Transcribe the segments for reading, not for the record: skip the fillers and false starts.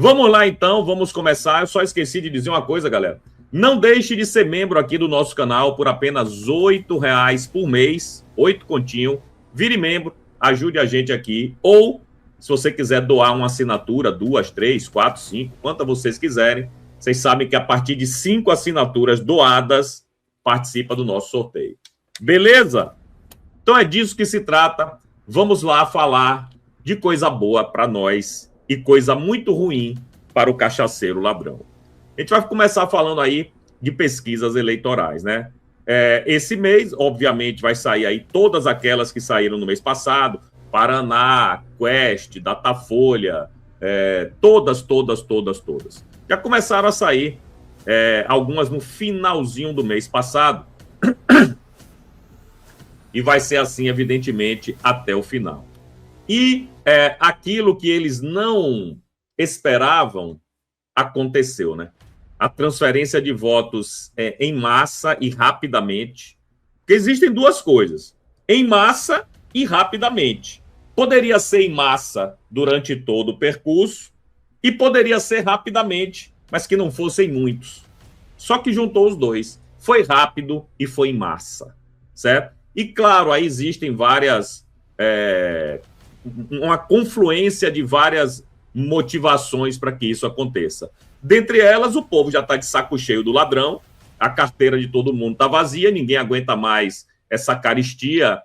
Vamos lá, então, vamos começar. Eu só esqueci de dizer uma coisa, galera. Não deixe de ser membro aqui do nosso canal por apenas R$8 por mês, 8 continho. Vire membro, ajude a gente aqui. Ou, se você quiser doar uma assinatura, 2, 3, 4, 5, quantas vocês quiserem, vocês sabem que a partir de 5 assinaturas doadas, participa do nosso sorteio. Beleza? Então é disso que se trata. Vamos lá falar de coisa boa para nós e coisa muito ruim para o cachaceiro ladrão. A gente vai começar falando aí de pesquisas eleitorais, né? Esse mês, obviamente, vai sair aí todas aquelas que saíram no mês passado, Paraná, Quest, Datafolha, todas. Já começaram a sair algumas no finalzinho do mês passado, e vai ser assim, evidentemente, até o final. E aquilo que eles não esperavam aconteceu, né? A transferência de votos em massa e rapidamente. Porque existem duas coisas: em massa e rapidamente. Poderia ser em massa durante todo o percurso e poderia ser rapidamente, mas que não fossem muitos. Só que juntou os dois. Foi rápido e foi em massa, certo? E, claro, aí existem várias... uma confluência de várias motivações para que isso aconteça. Dentre elas, o povo já está de saco cheio do ladrão, a carteira de todo mundo está vazia, ninguém aguenta mais essa caristia,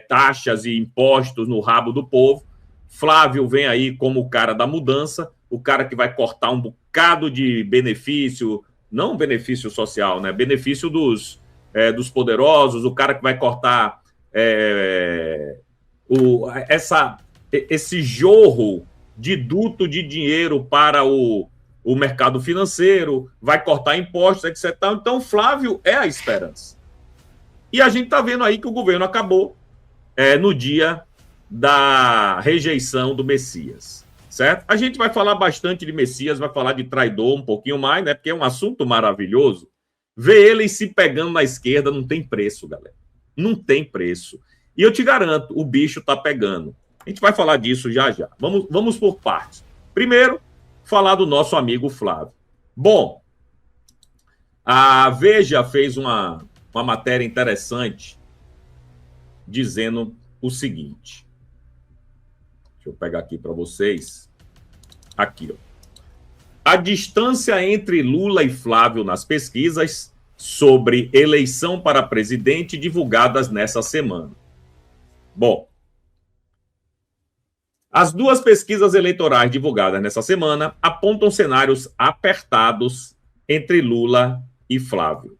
taxas e impostos no rabo do povo. Flávio vem aí como o cara da mudança, o cara que vai cortar um bocado de benefício, não benefício social, né? Benefício dos poderosos, o cara que vai cortar esse jorro de duto de dinheiro para o mercado financeiro, vai cortar impostos, etc. Então, Flávio é a esperança. E a gente está vendo aí que o governo acabou no dia da rejeição do Messias, certo? A gente vai falar bastante de Messias, vai falar de traidor um pouquinho mais, né? Porque é um assunto maravilhoso. Ver ele se pegando na esquerda não tem preço, galera. Não tem preço. E eu te garanto, o bicho tá pegando. A gente vai falar disso já já. Vamos por partes. Primeiro, falar do nosso amigo Flávio. Bom, a Veja fez uma matéria interessante dizendo o seguinte. Deixa eu pegar aqui para vocês. Aqui, ó. A distância entre Lula e Flávio nas pesquisas sobre eleição para presidente divulgadas nessa semana. Bom, as duas pesquisas eleitorais divulgadas nessa semana apontam cenários apertados entre Lula e Flávio,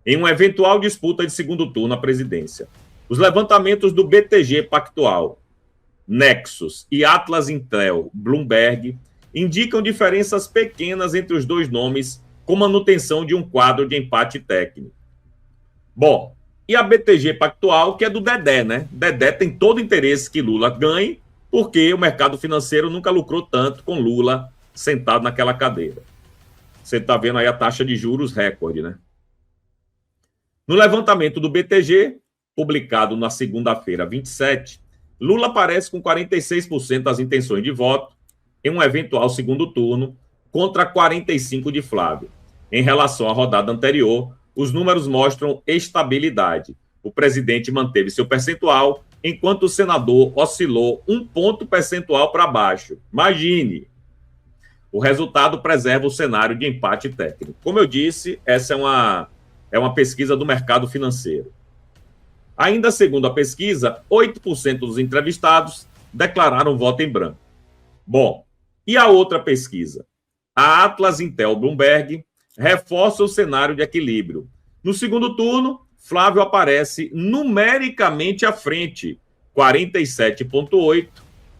em uma eventual disputa de segundo turno à presidência. Os levantamentos do BTG Pactual, Nexus e Atlas Intel Bloomberg indicam diferenças pequenas entre os dois nomes, com manutenção de um quadro de empate técnico. Bom, e a BTG Pactual, que é do Dedé, né? Dedé tem todo o interesse que Lula ganhe, porque o mercado financeiro nunca lucrou tanto com Lula sentado naquela cadeira. Você está vendo aí a taxa de juros recorde, né? No levantamento do BTG, publicado na segunda-feira, 27, Lula aparece com 46% das intenções de voto em um eventual segundo turno, contra 45% de Flávio. Em relação à rodada anterior, os números mostram estabilidade. O presidente manteve seu percentual, enquanto o senador oscilou 1 ponto percentual para baixo. Imagine! O resultado preserva o cenário de empate técnico. Como eu disse, essa é uma pesquisa do mercado financeiro. Ainda segundo a pesquisa, 8% dos entrevistados declararam voto em branco. Bom, e a outra pesquisa? A Atlas Intel Bloomberg reforça o cenário de equilíbrio. No segundo turno, Flávio aparece numericamente à frente, 47,8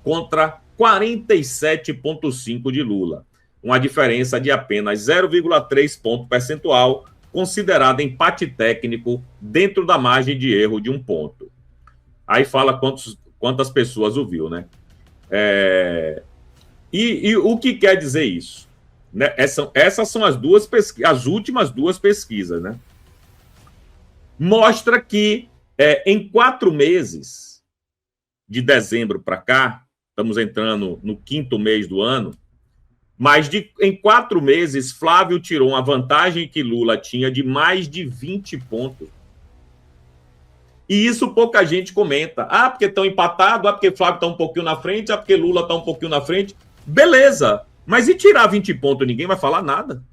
contra 47,5 de Lula. Uma diferença de apenas 0,3 ponto percentual, considerada empate técnico dentro da margem de erro de 1 ponto. Aí fala quantas pessoas ouviu, né? E o que quer dizer isso? Né? Essas são as últimas duas pesquisas, né? Mostra que em 4 meses, de dezembro para cá, estamos entrando no 5º mês do ano, Mas em 4 meses, Flávio tirou uma vantagem que Lula tinha de mais de 20 pontos. E isso pouca gente comenta. Ah, porque estão empatados, ah, porque Flávio está um pouquinho na frente, ah, porque Lula está um pouquinho na frente. Beleza, mas e tirar 20 pontos? Ninguém vai falar nada.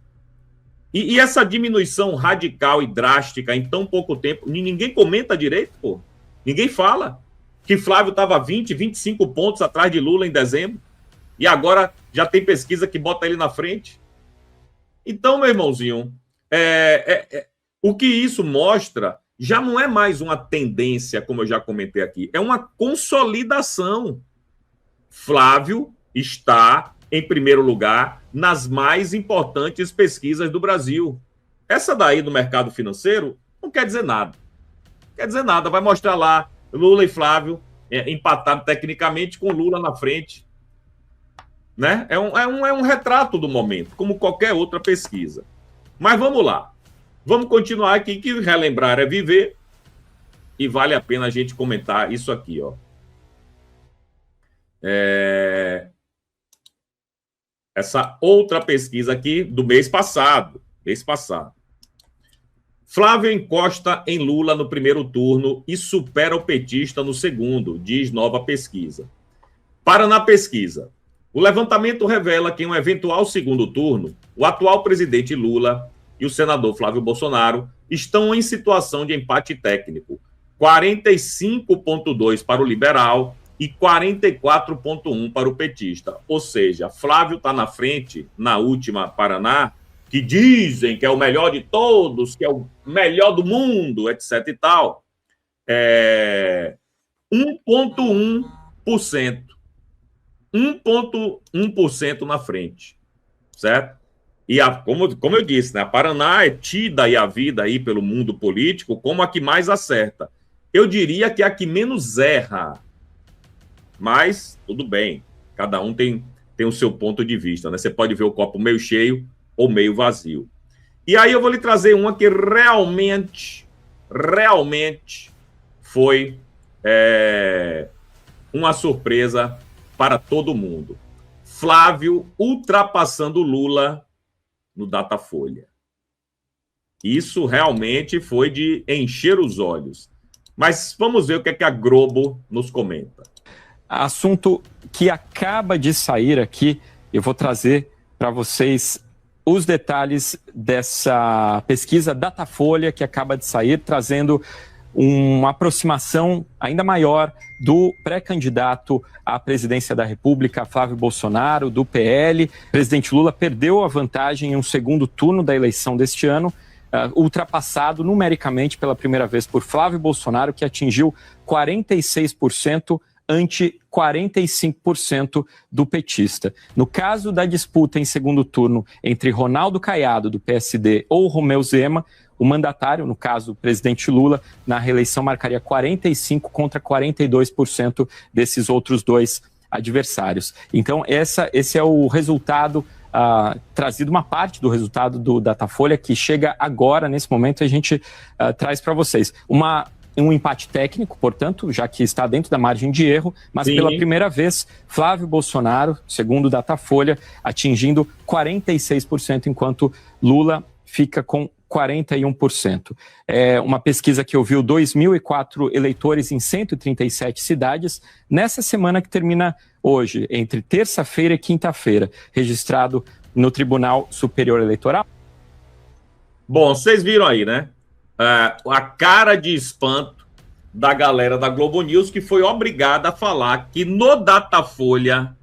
E essa diminuição radical e drástica em tão pouco tempo, ninguém comenta direito, pô. Ninguém fala que Flávio estava 20, 25 pontos atrás de Lula em dezembro. E agora já tem pesquisa que bota ele na frente. Então, meu irmãozinho, o que isso mostra já não é mais uma tendência, como eu já comentei aqui, é uma consolidação. Flávio está em primeiro lugar nas mais importantes pesquisas do Brasil. Essa daí do mercado financeiro não quer dizer nada. Não quer dizer nada. Vai mostrar lá Lula e Flávio empatados tecnicamente com Lula na frente. Né? É um retrato do momento, como qualquer outra pesquisa. Mas vamos lá. Vamos continuar aqui, que relembrar é viver, e vale a pena a gente comentar isso aqui, ó. Essa outra pesquisa aqui do mês passado. Flávio encosta em Lula no primeiro turno e supera o petista no segundo, diz nova pesquisa. Paraná Pesquisa. O levantamento revela que em um eventual segundo turno, o atual presidente Lula e o senador Flávio Bolsonaro estão em situação de empate técnico. 45,2 para o liberal e 44,1 para o petista. Ou seja, Flávio está na frente, na última Paraná, que dizem que é o melhor de todos, que é o melhor do mundo, etc. e tal. 1,1%. 1,1% na frente, certo? E como eu disse, né, a Paraná é tida aí a vida aí pelo mundo político como a que mais acerta. Eu diria que é a que menos erra. Mas, tudo bem, cada um tem o seu ponto de vista, né? Você pode ver o copo meio cheio ou meio vazio. E aí eu vou lhe trazer uma que realmente foi uma surpresa para todo mundo. Flávio ultrapassando Lula no Datafolha. Isso realmente foi de encher os olhos. Mas vamos ver o que é que a Globo nos comenta. Assunto que acaba de sair aqui, eu vou trazer para vocês os detalhes dessa pesquisa Datafolha que acaba de sair, trazendo uma aproximação ainda maior do pré-candidato à presidência da República, Flávio Bolsonaro, do PL. O presidente Lula perdeu a vantagem em um segundo turno da eleição deste ano, ultrapassado numericamente pela primeira vez por Flávio Bolsonaro, que atingiu 46% ante 45% do petista. No caso da disputa em segundo turno entre Ronaldo Caiado, do PSD, ou Romeu Zema, o mandatário, no caso o presidente Lula, na reeleição marcaria 45% contra 42% desses outros dois adversários. Então, esse é o resultado, trazido uma parte do resultado do Datafolha, que chega agora, nesse momento, a gente traz para vocês. Um empate técnico, portanto, já que está dentro da margem de erro, mas Sim. Pela primeira vez, Flávio Bolsonaro, segundo o Datafolha, atingindo 46%, enquanto Lula fica com 41%. É uma pesquisa que ouviu 2.004 eleitores em 137 cidades, nessa semana que termina hoje, entre terça-feira e quinta-feira, registrado no Tribunal Superior Eleitoral. Bom, vocês viram aí, né? A cara de espanto da galera da Globo News, que foi obrigada a falar que no Datafolha...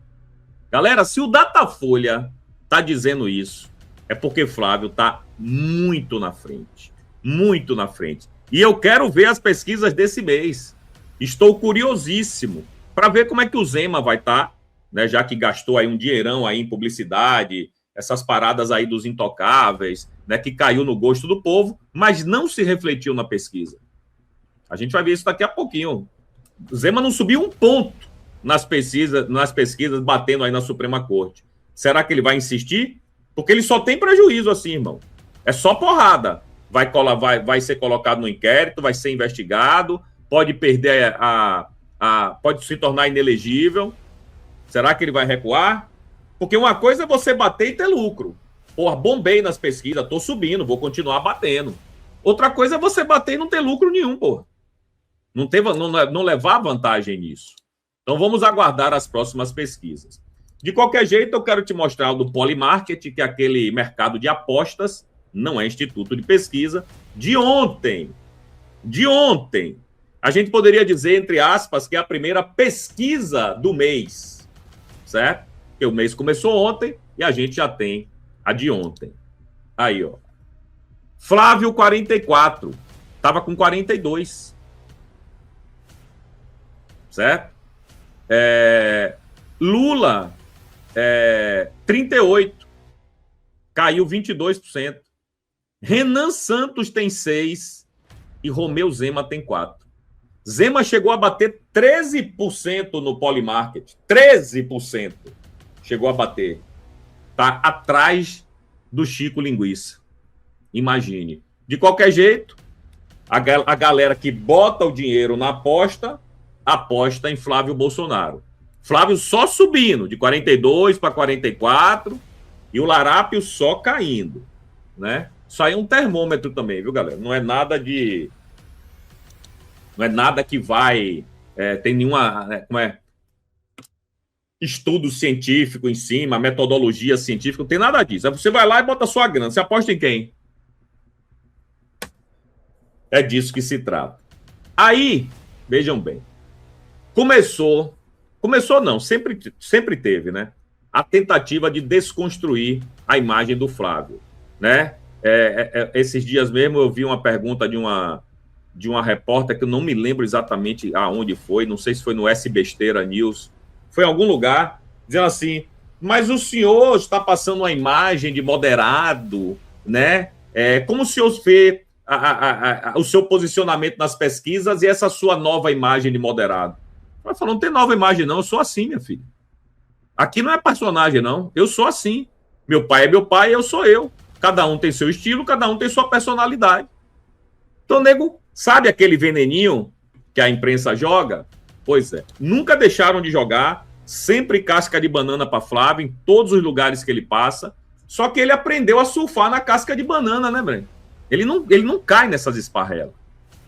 Galera, se o Datafolha está dizendo isso, é porque Flávio está muito na frente. Muito na frente. E eu quero ver as pesquisas desse mês. Estou curiosíssimo para ver como é que o Zema vai estar, né, já que gastou aí um dinheirão aí em publicidade, essas paradas aí dos intocáveis, né, que caiu no gosto do povo, mas não se refletiu na pesquisa. A gente vai ver isso daqui a pouquinho. O Zema não subiu um ponto nas pesquisas batendo aí na Suprema Corte. Será que ele vai insistir? Porque ele só tem prejuízo assim, irmão. É só porrada. Vai ser colocado no inquérito, vai ser investigado, pode perder pode se tornar inelegível. Será que ele vai recuar? Porque uma coisa é você bater e ter lucro. Porra, bombei nas pesquisas, tô subindo, vou continuar batendo. Outra coisa é você bater e não ter lucro nenhum, porra. Não levar vantagem nisso. Então vamos aguardar as próximas pesquisas. De qualquer jeito, eu quero te mostrar o do Polymarket, que é aquele mercado de apostas, não é instituto de pesquisa, de ontem. De ontem. A gente poderia dizer, entre aspas, que é a primeira pesquisa do mês, certo? Porque o mês começou ontem e a gente já tem a de ontem. Aí, ó. Flávio, 44. Estava com 42. Certo? Lula, 38. Caiu 22%. Renan Santos tem 6 e Romeu Zema tem 4. Zema chegou a bater 13% no Polymarket. 13% chegou a bater. Tá atrás do Chico Linguiça. Imagine. De qualquer jeito, a galera que bota o dinheiro na aposta em Flávio Bolsonaro. Flávio só subindo, de 42 para 44, e o Larápio só caindo, né? Isso aí é um termômetro também, viu, galera? Não é nada que vai... tem nenhuma... estudo científico em cima, metodologia científica, não tem nada disso. Aí você vai lá e bota sua grana. Você aposta em quem? É disso que se trata. Aí, vejam bem, começou não, sempre teve, né? A tentativa de desconstruir a imagem do Flávio, né? Esses dias mesmo eu vi uma pergunta de uma repórter que eu não me lembro exatamente aonde foi, não sei se foi no S Besteira News, foi em algum lugar, dizendo assim, mas o senhor está passando uma imagem de moderado, né? Como o senhor vê o seu posicionamento nas pesquisas e essa sua nova imagem de moderado? Ela falou, não tem nova imagem não, eu sou assim, minha filha. Aqui não é personagem não, eu sou assim. Meu pai é meu pai, eu sou eu. Cada um tem seu estilo, cada um tem sua personalidade. Então, nego, sabe aquele veneninho que a imprensa joga? Pois é, nunca deixaram de jogar, sempre casca de banana para Flávio, em todos os lugares que ele passa, só que ele aprendeu a surfar na casca de banana, né, Breno? Ele não cai nessas esparrelas.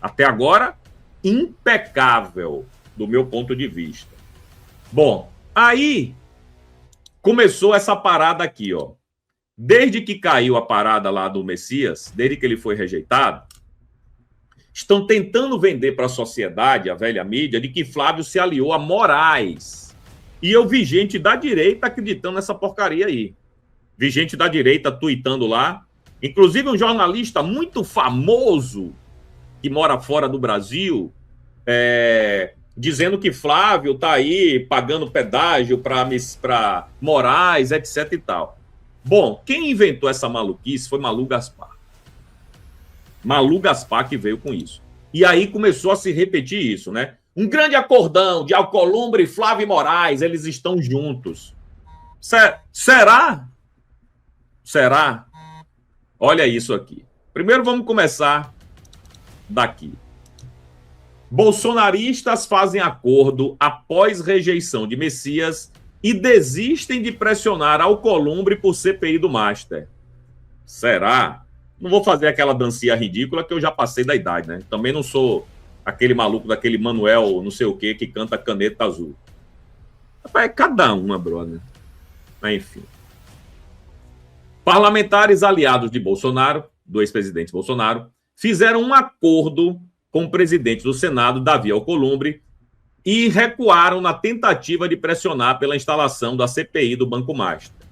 Até agora, impecável, do meu ponto de vista. Bom, aí começou essa parada aqui, ó. Desde que caiu a parada lá do Messias, desde que ele foi rejeitado, estão tentando vender para a sociedade, a velha mídia, de que Flávio se aliou a Moraes. E eu vi gente da direita acreditando nessa porcaria aí. Vi gente da direita tuitando lá, inclusive um jornalista muito famoso que mora fora do Brasil, dizendo que Flávio está aí pagando pedágio para Moraes, etc e tal. Bom, quem inventou essa maluquice foi Malu Gaspar. Malu Gaspar que veio com isso. E aí começou a se repetir isso, né? Um grande acordão de Alcolumbre, Flávio e Moraes, eles estão juntos. Será? Será? Olha isso aqui. Primeiro vamos começar daqui. Bolsonaristas fazem acordo após rejeição de Messias e desistem de pressionar Alcolumbre por CPI do Master. Será? Não vou fazer aquela dancinha ridícula que eu já passei da idade, né? Também não sou aquele maluco daquele Manuel não sei o que canta Caneta Azul. É cada uma, brother. Mas, enfim. Parlamentares aliados de Bolsonaro, do ex-presidente Bolsonaro, fizeram um acordo com o presidente do Senado, Davi Alcolumbre, e recuaram na tentativa de pressionar pela instalação da CPI do Banco Master.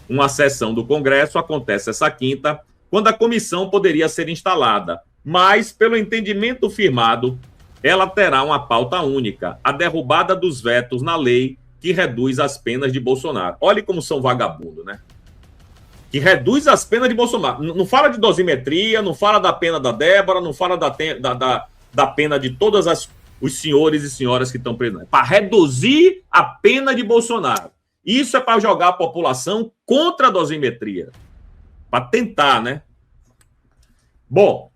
Uma sessão do Congresso acontece essa quinta, quando a comissão poderia ser instalada, mas, pelo entendimento firmado, ela terá uma pauta única, a derrubada dos vetos na lei que reduz as penas de Bolsonaro. Olha como são vagabundos, né? Que reduz as penas de Bolsonaro. Não fala de dosimetria, não fala da pena da Débora, não fala da pena de todos os senhores e senhoras que estão presos. É para reduzir a pena de Bolsonaro. Isso é para jogar a população contra a dosimetria. Para tentar, né? Bom,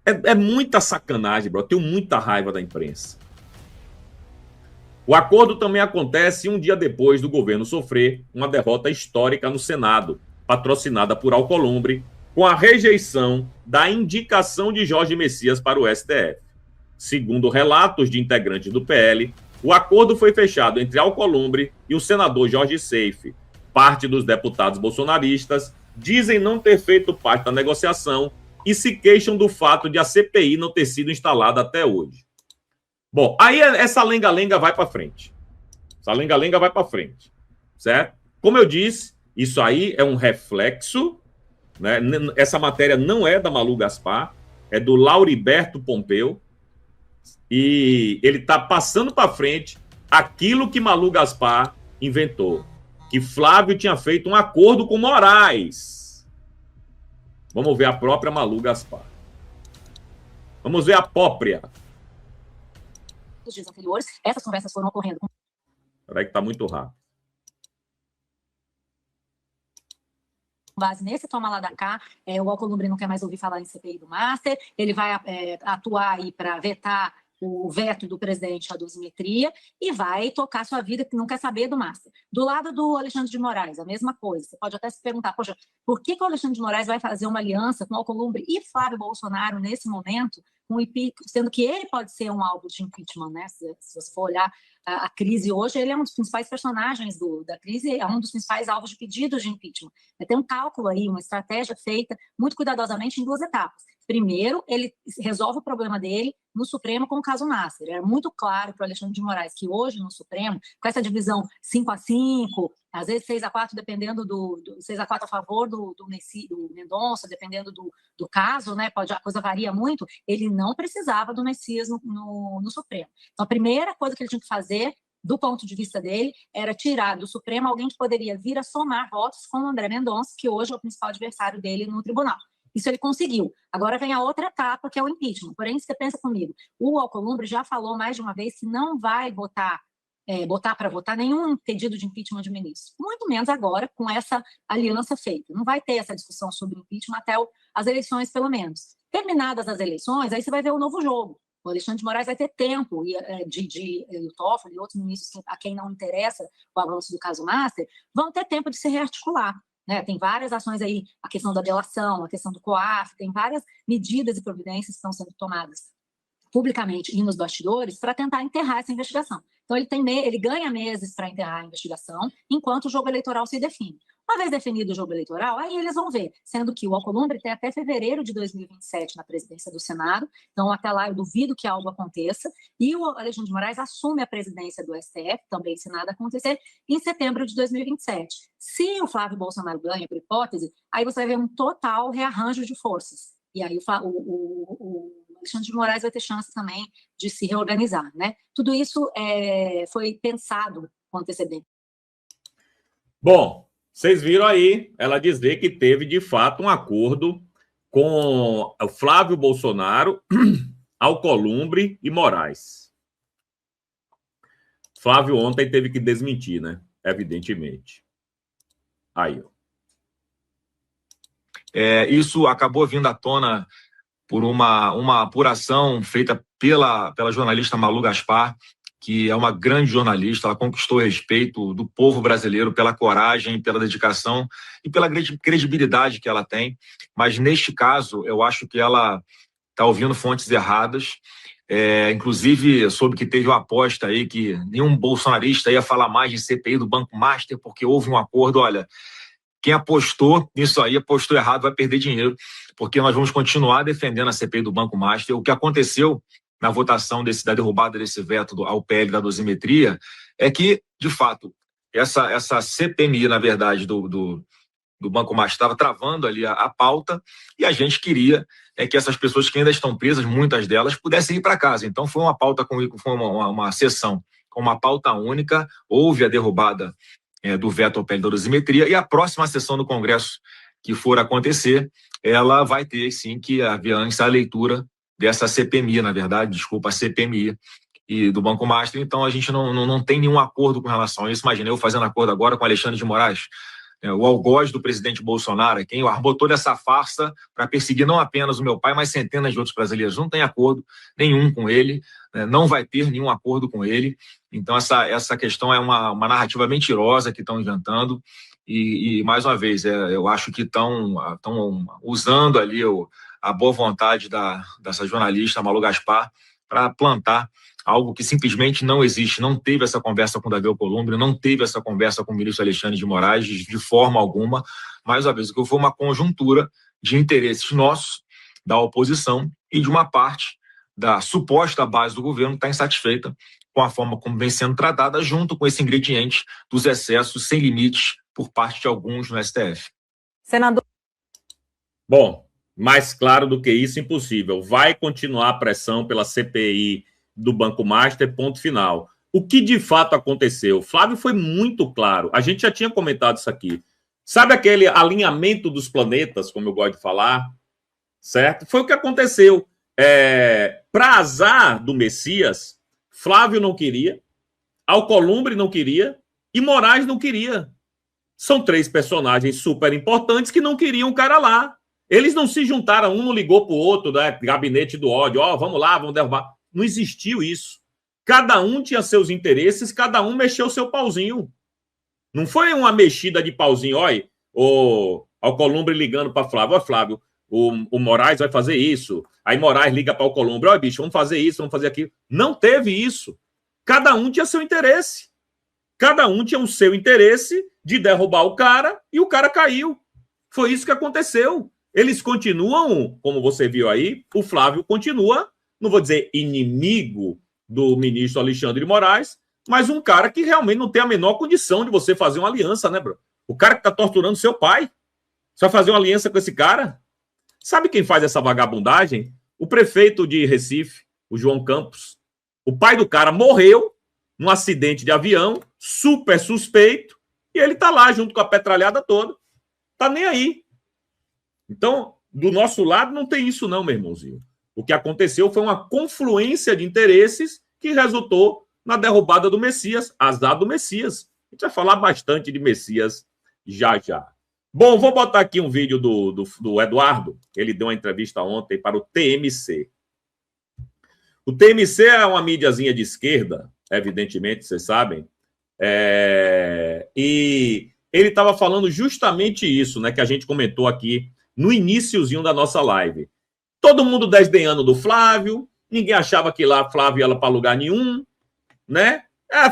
é muita sacanagem, bro. Eu tenho muita raiva da imprensa. O acordo também acontece um dia depois do governo sofrer uma derrota histórica no Senado, patrocinada por Alcolumbre, com a rejeição da indicação de Jorge Messias para o STF. Segundo relatos de integrantes do PL, o acordo foi fechado entre Alcolumbre e o senador Jorge Seife. Parte dos deputados bolsonaristas dizem não ter feito parte da negociação e se queixam do fato de a CPI não ter sido instalada até hoje. Bom, aí essa lenga-lenga vai para frente. Essa lenga-lenga vai para frente, certo? Como eu disse, isso aí é um reflexo, né? Essa matéria não é da Malu Gaspar, é do Lauriberto Pompeu, e ele está passando para frente aquilo que Malu Gaspar inventou, que Flávio tinha feito um acordo com Moraes. Vamos ver a própria Malu Gaspar. Vamos ver a própria. Nos dias anteriores, essas conversas foram ocorrendo. Peraí que está muito rápido. Com base nesse toma lá da cá, o Alcolumbre não quer mais ouvir falar em CPI do Master, ele vai atuar aí para vetar o veto do presidente à dosimetria e vai tocar sua vida, que não quer saber do Master. Do lado do Alexandre de Moraes, a mesma coisa. Você pode até se perguntar, poxa, por que o Alexandre de Moraes vai fazer uma aliança com o Alcolumbre e Flávio Bolsonaro nesse momento, sendo que ele pode ser um alvo de impeachment, né? Se você for olhar a crise hoje, ele é um dos principais personagens da crise, é um dos principais alvos de pedidos de impeachment. Tem um cálculo aí, uma estratégia feita muito cuidadosamente em duas etapas. Primeiro, ele resolve o problema dele no Supremo com o caso Nasser. Era muito claro para o Alexandre de Moraes que hoje no Supremo, com essa divisão 5-5, às vezes 6-4, dependendo 6-4 a favor do Mendonça, dependendo do caso, né? A coisa varia muito, ele não precisava do Messias no Supremo. Então, a primeira coisa que ele tinha que fazer, do ponto de vista dele, era tirar do Supremo alguém que poderia vir a somar votos com o André Mendonça, que hoje é o principal adversário dele no tribunal. Isso ele conseguiu. Agora vem a outra etapa, que é o impeachment. Porém, você pensa comigo, o Alcolumbre já falou mais de uma vez que não vai botar para votar nenhum pedido de impeachment de ministro. Muito menos agora, com essa aliança feita. Não vai ter essa discussão sobre impeachment até as eleições, pelo menos. Terminadas as eleições, aí você vai ver o novo jogo. O Alexandre de Moraes vai ter tempo, o Toffoli e outros ministros a quem não interessa o avanço do caso Master, vão ter tempo de se rearticular. Né? Tem várias ações aí, a questão da delação, a questão do COAF, tem várias medidas e providências que estão sendo tomadas publicamente e nos bastidores para tentar enterrar essa investigação. Então, ele ganha meses para enterrar a investigação, enquanto o jogo eleitoral se define. Uma vez definido o jogo eleitoral, aí eles vão ver, sendo que o Alcolumbre tem até fevereiro de 2027 na presidência do Senado, então até lá eu duvido que algo aconteça, e o Alexandre de Moraes assume a presidência do STF, também se nada acontecer, em setembro de 2027. Se o Flávio Bolsonaro ganha, por hipótese, aí você vai ver um total rearranjo de forças. E aí o Alexandre de Moraes vai ter chance também de se reorganizar, né? Tudo isso foi pensado com antecedência. Bom, vocês viram aí ela dizer que teve, de fato, um acordo com o Flávio Bolsonaro, Alcolumbre e Moraes. Flávio ontem teve que desmentir, né? Evidentemente. Aí, ó. Isso acabou vindo à tona por uma apuração feita pela jornalista Malu Gaspar, que é uma grande jornalista. Ela conquistou o respeito do povo brasileiro pela coragem, pela dedicação e pela credibilidade que ela tem. Mas, neste caso, eu acho que ela está ouvindo fontes erradas. Inclusive, soube que teve uma aposta aí que nenhum bolsonarista ia falar mais de CPI do Banco Master porque houve um acordo. Olha, quem apostou nisso aí, apostou errado, vai perder dinheiro, porque nós vamos continuar defendendo a CPI do Banco Master. O que aconteceu na votação da derrubada desse veto ao PL da dosimetria é que, de fato, essa CPMI, na verdade, do Banco Master estava travando ali a pauta, e a gente queria que essas pessoas que ainda estão presas, muitas delas, pudessem ir para casa. Então foi uma pauta foi uma sessão com uma pauta única, houve a derrubada do veto ao PL da dosimetria, e a próxima sessão do Congresso que for acontecer, ela vai ter, sim, que haver antes a leitura dessa CPMI, na verdade, a CPMI e do Banco Master. Então, a gente não tem nenhum acordo com relação a isso. Imagina eu fazendo acordo agora com Alexandre de Moraes. o algoz do presidente Bolsonaro, quem armou toda essa farsa para perseguir não apenas o meu pai, mas centenas de outros brasileiros. Não tem acordo nenhum com ele, não vai ter nenhum acordo com ele. Então, essa questão é uma narrativa mentirosa que estão inventando. E mais uma vez, eu acho que estão usando ali a boa vontade dessa jornalista, Malu Gaspar, para plantar algo que simplesmente não existe. Não teve essa conversa com o Davi Alcolumbre, não teve essa conversa com o ministro Alexandre de Moraes, de forma alguma. Mais uma vez, o que foi uma conjuntura de interesses nossos, da oposição, e de uma parte da suposta base do governo que está insatisfeita com a forma como vem sendo tratada, junto com esse ingrediente dos excessos sem limites por parte de alguns no STF. Senador. Bom, mais claro do que isso, impossível. Vai continuar a pressão pela CPI do Banco Master, ponto final. O que de fato aconteceu? Flávio foi muito claro. A gente já tinha comentado isso aqui. Sabe aquele alinhamento dos planetas, como eu gosto de falar? Certo? Foi o que aconteceu. Para azar do Messias, Flávio não queria, Alcolumbre não queria e Moraes não queria. São 3 personagens super importantes que não queriam o cara lá. Eles não se juntaram, um não ligou para o outro, né? Gabinete do ódio, vamos lá, vamos derrubar. Não existiu isso. Cada um tinha seus interesses, cada um mexeu seu pauzinho. Não foi uma mexida de pauzinho, olha, o Alcolumbre ligando para Flávio, Flávio, o Moraes vai fazer isso. Aí Moraes liga para o Alcolumbre, olha, bicho, vamos fazer isso, vamos fazer aquilo. Não teve isso. Cada um tinha seu interesse. Cada um tinha o seu interesse de derrubar o cara e o cara caiu. Foi isso que aconteceu. Eles continuam, como você viu aí, o Flávio continua, não vou dizer inimigo do ministro Alexandre de Moraes, mas um cara que realmente não tem a menor condição de você fazer uma aliança, né, bro? O cara que está torturando seu pai, você vai fazer uma aliança com esse cara? Sabe quem faz essa vagabundagem? O prefeito de Recife, o João Campos. O pai do cara morreu num acidente de avião, super suspeito, e ele tá lá junto com a petralhada toda. Tá nem aí. Então, do nosso lado não tem isso não, meu irmãozinho. O que aconteceu foi uma confluência de interesses que resultou na derrubada do Messias, azar do Messias. A gente vai falar bastante de Messias já já. Bom, vou botar aqui um vídeo do Eduardo. Ele deu uma entrevista ontem para o TMC. O TMC é uma mídiazinha de esquerda, evidentemente, vocês sabem. E ele estava falando justamente isso, né, que a gente comentou aqui no iniciozinho da nossa live. Todo mundo desdenhando do Flávio, ninguém achava que lá Flávio ia para lugar nenhum, né?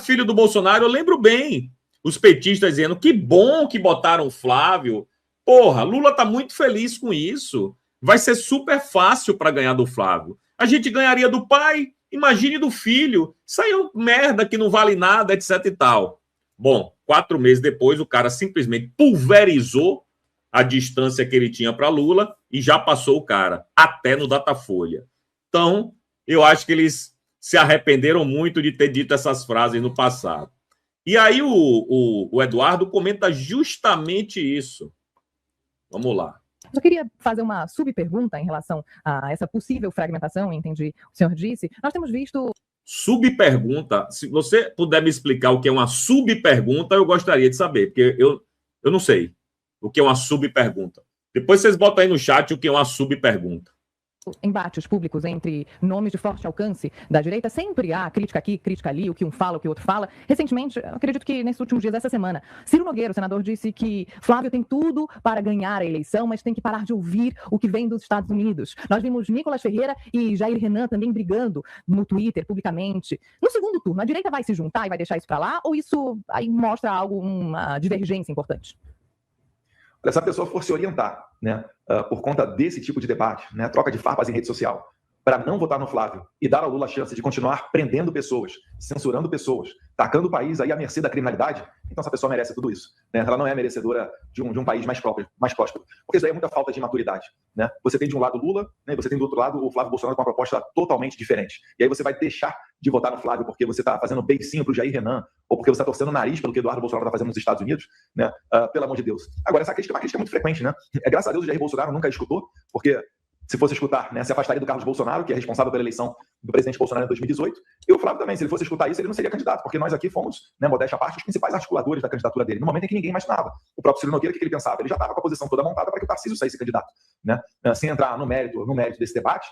Filho do Bolsonaro, eu lembro bem. Os petistas dizendo que bom que botaram o Flávio. Porra, Lula tá muito feliz com isso. Vai ser super fácil para ganhar do Flávio. A gente ganharia do pai, imagine do filho. Isso aí é uma merda que não vale nada, etc e tal. Bom, 4 meses depois, o cara simplesmente pulverizou a distância que ele tinha para Lula e já passou o cara, até no Datafolha. Então, eu acho que eles se arrependeram muito de ter dito essas frases no passado. E aí o Eduardo comenta justamente isso. Vamos lá. Eu queria fazer uma subpergunta em relação a essa possível fragmentação, entendi, o senhor disse. Nós temos visto... Subpergunta, se você puder me explicar o que é uma subpergunta, eu gostaria de saber, porque eu não sei o que é uma subpergunta. Depois vocês botam aí no chat o que é uma subpergunta. Embates públicos entre nomes de forte alcance da direita, sempre há crítica aqui, crítica ali, o que um fala, o que o outro fala. Recentemente, acredito que nesses últimos dias dessa semana, Ciro Nogueira, o senador, disse que Flávio tem tudo para ganhar a eleição, mas tem que parar de ouvir o que vem dos Estados Unidos. Nós vimos Nicolas Ferreira e Jair Renan também brigando no Twitter, publicamente. No segundo turno, a direita vai se juntar e vai deixar isso para lá, ou isso aí mostra uma divergência importante? Se a pessoa for se orientar, né, por conta desse tipo de debate, né, troca de farpas em rede social, para não votar no Flávio e dar ao Lula a chance de continuar prendendo pessoas, censurando pessoas, tacando o país aí à mercê da criminalidade, então essa pessoa merece tudo isso. Né? Ela não é merecedora de um país mais próspero. Porque isso aí é muita falta de maturidade. Né? Você tem de um lado Lula, né, você tem do outro lado o Flávio Bolsonaro com uma proposta totalmente diferente. E aí você vai deixar de votar no Flávio porque você está fazendo beicinho para o Jair Renan, ou porque você está torcendo o nariz pelo que Eduardo Bolsonaro está fazendo nos Estados Unidos, né? Pelo amor de Deus. Agora, essa crítica é uma crítica muito frequente, né? Graças a Deus o Jair Bolsonaro nunca escutou, porque se fosse escutar, né, se afastaria do Carlos Bolsonaro, que é responsável pela eleição do presidente Bolsonaro em 2018, e o Flávio também, se ele fosse escutar isso, ele não seria candidato, porque nós aqui fomos, né, modéstia à parte, os principais articuladores da candidatura dele, no momento em que ninguém imaginava. O próprio Ciro Nogueira, o que ele pensava? Ele já estava com a posição toda montada para que o Tarcísio saísse candidato, né, sem entrar no mérito desse debate.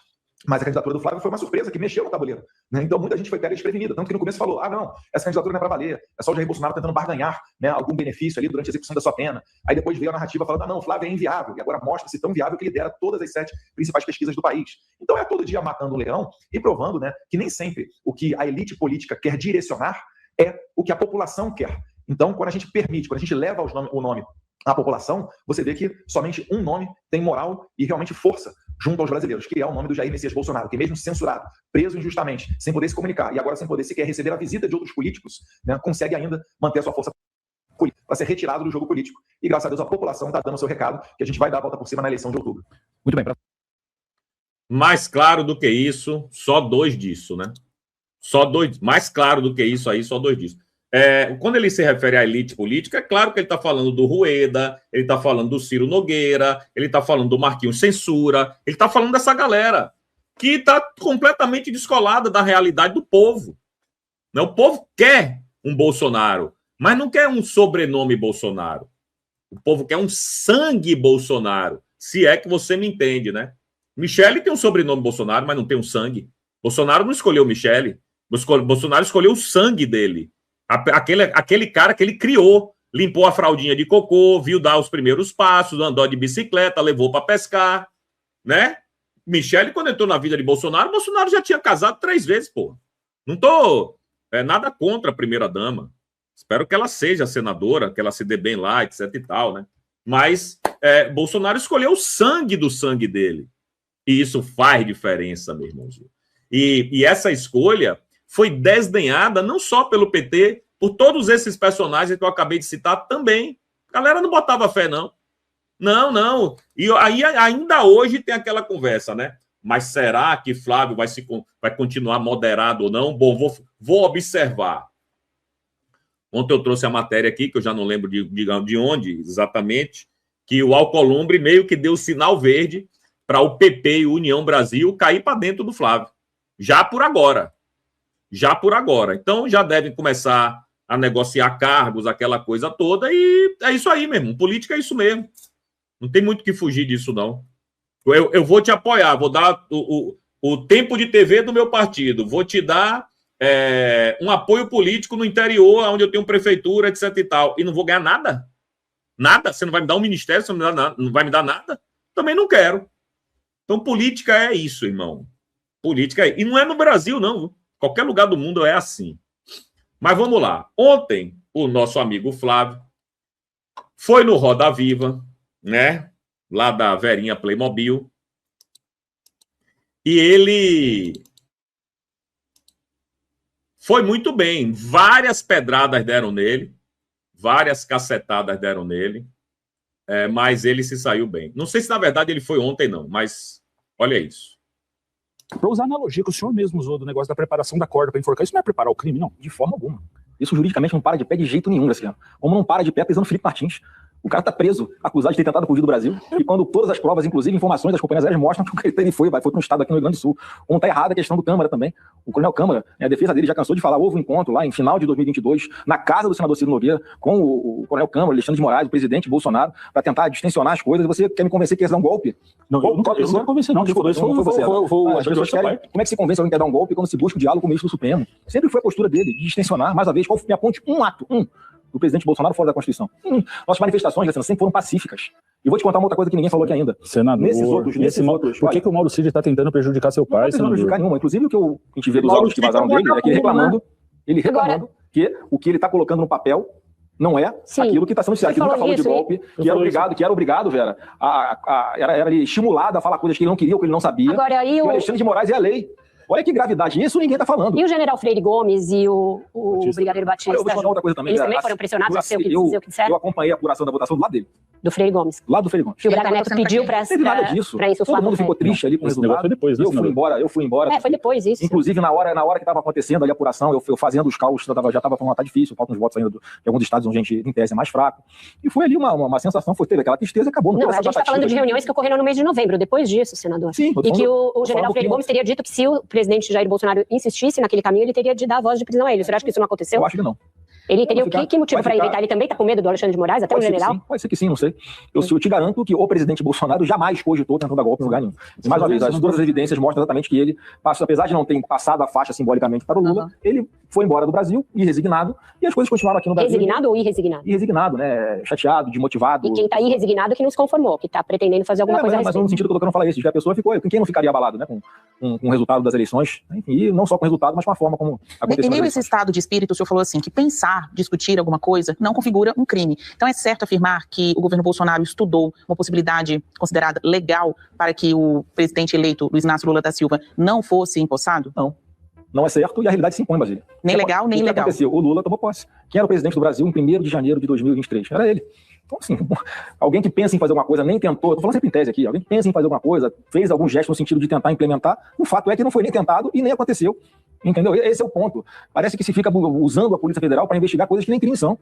Mas a candidatura do Flávio foi uma surpresa que mexeu no tabuleiro, né? Então muita gente foi pega desprevenida, tanto que no começo falou, não, essa candidatura não é para valer, é só o Jair Bolsonaro tentando barganhar, né, algum benefício ali durante a execução da sua pena. Aí depois veio a narrativa falando, não, o Flávio é inviável, e agora mostra-se tão viável que lidera todas as 7 principais pesquisas do país. Então é todo dia matando um leão e provando, né, que nem sempre o que a elite política quer direcionar é o que a população quer. Então, quando a gente permite, quando a gente leva o nome à população, você vê que somente um nome tem moral e realmente força junto aos brasileiros, que é o nome do Jair Messias Bolsonaro, que mesmo censurado, preso injustamente, sem poder se comunicar, e agora sem poder sequer receber a visita de outros políticos, né, consegue ainda manter a sua força política para ser retirado do jogo político. E graças a Deus a população está dando o seu recado, que a gente vai dar a volta por cima na eleição de outubro. Muito bem. Mais claro do que isso, só 2 disso, né? Só 2. Mais claro do que isso aí, só 2 disso. Quando ele se refere à elite política, é claro que ele está falando do Rueda, ele está falando do Ciro Nogueira, ele está falando do Marquinhos Censura, ele está falando dessa galera que está completamente descolada da realidade do povo. O povo quer um Bolsonaro, mas não quer um sobrenome Bolsonaro. O povo quer um sangue Bolsonaro, se é que você me entende, né? Michele tem um sobrenome Bolsonaro, mas não tem um sangue. Bolsonaro não escolheu Michele, Bolsonaro escolheu o sangue dele. Aquele cara que ele criou, limpou a fraldinha de cocô, viu dar os primeiros passos, andou de bicicleta, levou para pescar, né? Michele, quando entrou na vida de Bolsonaro, Bolsonaro já tinha casado 3 vezes, pô. Não tô nada contra a primeira-dama. Espero que ela seja senadora, que ela se dê bem lá, etc e tal, né? Mas Bolsonaro escolheu o sangue do sangue dele. E isso faz diferença, meu irmãozinho. E essa escolha foi desdenhada não só pelo PT, por todos esses personagens que eu acabei de citar também. A galera não botava fé, não. Não. E aí, ainda hoje tem aquela conversa, né? Mas será que Flávio vai continuar moderado ou não? Bom, vou observar. Ontem eu trouxe a matéria aqui, que eu já não lembro de onde exatamente, que o Alcolumbre meio que deu sinal verde para o PP e o União Brasil cair para dentro do Flávio. Já por agora. Então, já devem começar a negociar cargos, aquela coisa toda, e é isso aí mesmo. Política é isso mesmo. Não tem muito que fugir disso, não. Eu vou te apoiar, vou dar o tempo de TV do meu partido, vou te dar um apoio político no interior, onde eu tenho prefeitura, etc e tal, e não vou ganhar nada? Nada? Você não vai me dar um ministério, você não vai me dar nada? Também não quero. Então, política é isso, irmão. Política é... E não é no Brasil, não. Qualquer lugar do mundo é assim. Mas vamos lá. Ontem, o nosso amigo Flávio foi no Roda Viva, né? Lá da Verinha Playmobil. E ele foi muito bem. Várias pedradas deram nele. Várias cacetadas deram nele. Mas ele se saiu bem. Não sei se, na verdade, ele foi ontem, não. Mas olha isso. Para usar a analogia que o senhor mesmo usou do negócio da preparação da corda para enforcar, isso não é preparar o crime, não, de forma alguma. Isso juridicamente não para de pé de jeito nenhum, Graciliano. Como não para de pé pisando Felipe Martins. O cara tá preso, acusado de ter tentado fugir do Brasil, e quando todas as provas, inclusive informações das companhias aéreas, mostram que ele foi para um estado aqui no Rio Grande do Sul. Como tá errada a questão do Câmara também. O coronel Câmara, a defesa dele já cansou de falar, houve um encontro lá em final de 2022, na casa do senador Ciro Nogueira, com o coronel Câmara, Alexandre de Moraes, o presidente Bolsonaro, para tentar distensionar as coisas, e você quer me convencer que ia dar um golpe? Não, eu não quero convencer, não. Como é que se convence alguém que quer dar um golpe quando se busca o diálogo com o ministro do Supremo? Sempre foi a postura dele, de distensionar, mais uma vez, qual me aponte um ato, do presidente Bolsonaro fora da Constituição. Nossas manifestações, Alessandro, sempre foram pacíficas. E vou te contar uma outra coisa que ninguém falou aqui ainda. Senador, por que o Mauro Cid está tentando prejudicar seu pai? Não está tentando prejudicar nenhuma. Inclusive, o que a gente vê dos áudios que vazaram dele é que ele reclamando que o que ele está colocando no papel não é aquilo que está sendo anunciado. Ele nunca falou de golpe, que era obrigado, Vera, era estimulado a falar coisas que ele não queria ou que ele não sabia. Agora, e o Alexandre de Moraes é a lei. Olha que gravidade, isso ninguém está falando. E o general Freire Gomes e o brigadeiro Batista, eu vou te falar outra coisa também. Eles também foram pressionados a ser o que disseram? Eu acompanhei a apuração da votação do lado dele. Do Freire Gomes. Lá do Freire Gomes. Que o Braga Neto pediu para insuflar. Todo mundo ficou triste ali com o resultado. Foi depois, eu fui embora. Foi depois isso. Inclusive, na hora que estava acontecendo ali a apuração, eu fazendo os cálculos, já estava falando, tá difícil, faltam uns votos ainda de alguns estados onde a gente, em tese, é mais fraco. E foi ali uma sensação, teve aquela tristeza e acabou. Não, a gente está falando de reuniões que ocorreram no mês de novembro, depois disso, senador. Sim. E que o general Freire Gomes teria dito que se o presidente Jair Bolsonaro insistisse naquele caminho, ele teria de dar a voz de prisão a ele. Você acha que isso não aconteceu? Eu acho que não. Ele teria que motivo para evitar? Ele também está com medo do Alexandre de Moraes, até o general? Pode ser que sim, não sei. Eu te garanto que o presidente Bolsonaro jamais cogitou tentando dar golpe em lugar nenhum. E mais uma vez, todas as evidências mostram exatamente que ele, apesar de não ter passado a faixa simbolicamente para o Lula, ele foi embora do Brasil, irresignado, e as coisas continuaram aqui no Brasil. Resignado ou irresignado? Irresignado, né? Chateado, desmotivado. E quem está irresignado que não se conformou, que está pretendendo fazer alguma coisa a respeito. Mas no sentido que eu tô querendo falar isso, a pessoa ficou, quem não ficaria abalado, né? Com o resultado das eleições, enfim, e não só com o resultado, mas com a forma como aconteceu. Em meio a esse estado de espírito, o senhor falou assim, que pensar, discutir alguma coisa não configura um crime. Então é certo afirmar que o governo Bolsonaro estudou uma possibilidade considerada legal para que o presidente eleito, Luiz Inácio Lula da Silva, não fosse empossado? Não é certo e a realidade se impõe, Basília. Nem legal, nem ilegal. O que aconteceu? O Lula tomou posse. Quem era o presidente do Brasil em 1º de janeiro de 2023? Era ele. Então, assim, alguém que pensa em fazer alguma coisa, nem tentou, estou falando sempre em tese aqui, alguém que pensa em fazer alguma coisa, fez algum gesto no sentido de tentar implementar, o fato é que não foi nem tentado e nem aconteceu. Entendeu? Esse é o ponto. Parece que se fica usando a Polícia Federal para investigar coisas que nem crime são.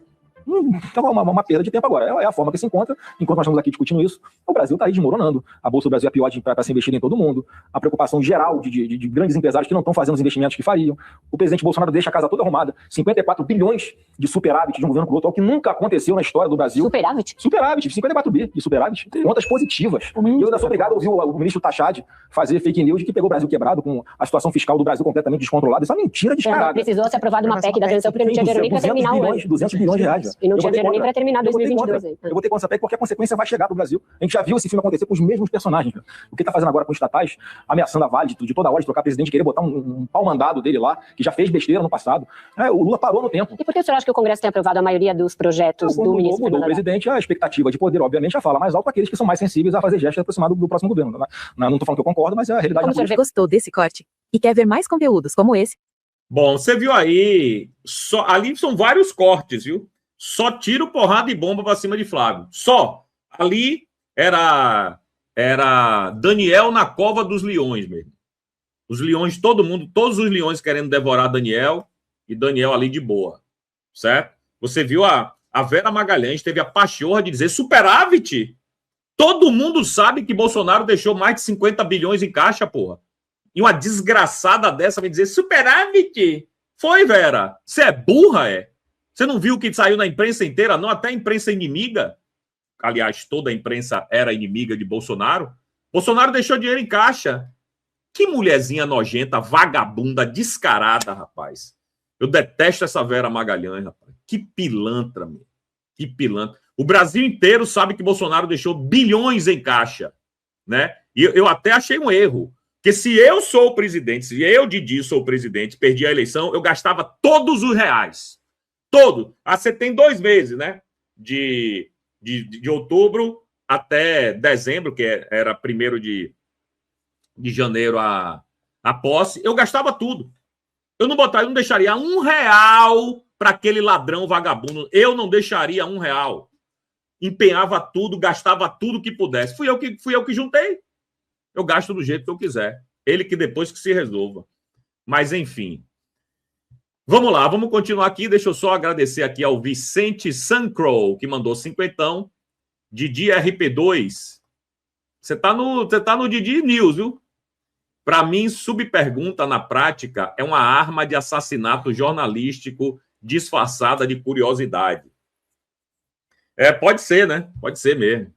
Então é uma perda de tempo agora. É a forma que se encontra. Enquanto nós estamos aqui discutindo isso, o Brasil está aí desmoronando. A Bolsa do Brasil é pior para ser investida em todo mundo. A preocupação geral de grandes empresários que não estão fazendo os investimentos que fariam. O presidente Bolsonaro deixa a casa toda arrumada. 54 bilhões de superávit de um governo para o outro, o que nunca aconteceu na história do Brasil. Superávit? Superávit, 54 bi de superávit. Contas positivas. E eu ainda sou obrigado a ouvir o ministro Tachad fazer fake news de que pegou o Brasil quebrado com a situação fiscal do Brasil completamente descontrolada. Isso é uma mentira descarada. Precisou ser aprovada uma PEC da transição porque não tinha dinheiro nem para terminar o ano. 200 bilhões de reais. E não tinha dinheiro nem para terminar 2022. Eu vou ter contra essa PEC porque a consequência vai chegar pro Brasil. A gente já viu esse filme acontecer com os mesmos personagens. Cara. O que tá fazendo agora com os estatais, ameaçando a Vale de toda hora de trocar presidente, querer botar um pau-mandado dele lá, que já fez besteira no passado. O Lula parou no tempo. E por que o senhor acha que o Congresso tem aprovado a maioria dos projetos do ministro? Do presidente, a expectativa de poder, obviamente, já fala mais alto para aqueles que são mais sensíveis a fazer gestos aproximados do próximo governo. Não tô falando que eu concordo, mas é a realidade. Como o senhor gostou desse corte e quer ver mais conteúdos como esse? Bom, você viu aí, ali são vários cortes, viu? Só tiro, porrada e bomba para cima de Flávio. Só. Ali era Daniel na cova dos leões mesmo. Os leões, todos os leões querendo devorar Daniel e Daniel ali de boa. Certo? Você viu a Vera Magalhães teve a pachorra de dizer superávit. Todo mundo sabe que Bolsonaro deixou mais de 50 bilhões em caixa, porra. E uma desgraçada dessa vai dizer superávit. Foi, Vera. Você é burra, é? Você não viu o que saiu na imprensa inteira, não? Até a imprensa inimiga. Aliás, toda a imprensa era inimiga de Bolsonaro. Bolsonaro deixou dinheiro em caixa. Que mulherzinha nojenta, vagabunda, descarada, rapaz. Eu detesto essa Vera Magalhães, rapaz. Que pilantra, meu. Que pilantra. O Brasil inteiro sabe que Bolsonaro deixou bilhões em caixa, né? E eu até achei um erro. Porque se eu sou o presidente, se eu, Didi, sou o presidente, perdi a eleição, eu gastava todos os reais. Todo. Você tem 2 meses, né? De outubro até dezembro, que era 1º de janeiro a posse. Eu gastava tudo. Eu não deixaria R$1 para aquele ladrão vagabundo. Eu não deixaria R$1. Empenhava tudo, gastava tudo que pudesse. Fui eu que juntei. Eu gasto do jeito que eu quiser. Ele que depois que se resolva. Mas, enfim. Vamos lá, vamos continuar aqui. Deixa eu só agradecer aqui ao Vicente Sancrow, que mandou 50. Didi RP2. Você tá no Didi News, viu? Para mim, subpergunta na prática é uma arma de assassinato jornalístico disfarçada de curiosidade. Pode ser, né? Pode ser mesmo.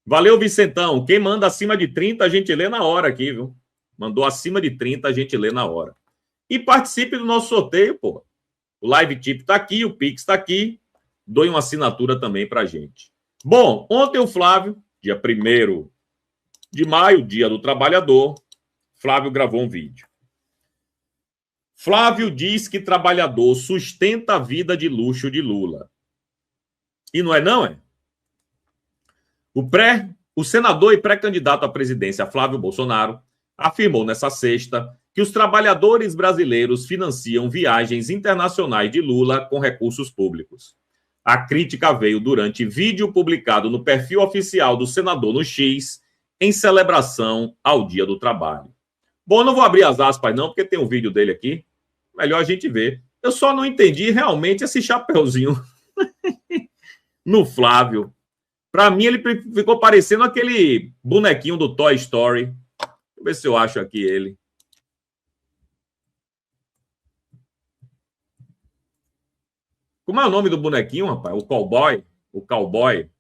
Valeu, Vicentão. Quem manda acima de 30, a gente lê na hora aqui, viu? Mandou acima de 30, a gente lê na hora. E participe do nosso sorteio, pô. O Live Tip tá aqui, o Pix tá aqui. Doe uma assinatura também pra gente. Bom, ontem o Flávio, dia 1º de maio, dia do trabalhador, Flávio gravou um vídeo. Flávio diz que trabalhador sustenta a vida de luxo de Lula. E não é não, é? O senador e pré-candidato à presidência, Flávio Bolsonaro, afirmou nessa sexta que os trabalhadores brasileiros financiam viagens internacionais de Lula com recursos públicos. A crítica veio durante vídeo publicado no perfil oficial do senador no X, em celebração ao Dia do Trabalho. Bom, não vou abrir as aspas não, porque tem um vídeo dele aqui. Melhor a gente ver. Eu só não entendi realmente esse chapeuzinho no Flávio. Para mim, ele ficou parecendo aquele bonequinho do Toy Story. Deixa eu ver se eu acho aqui ele. Como é o nome do bonequinho, rapaz? O cowboy? O cowboy? Deixa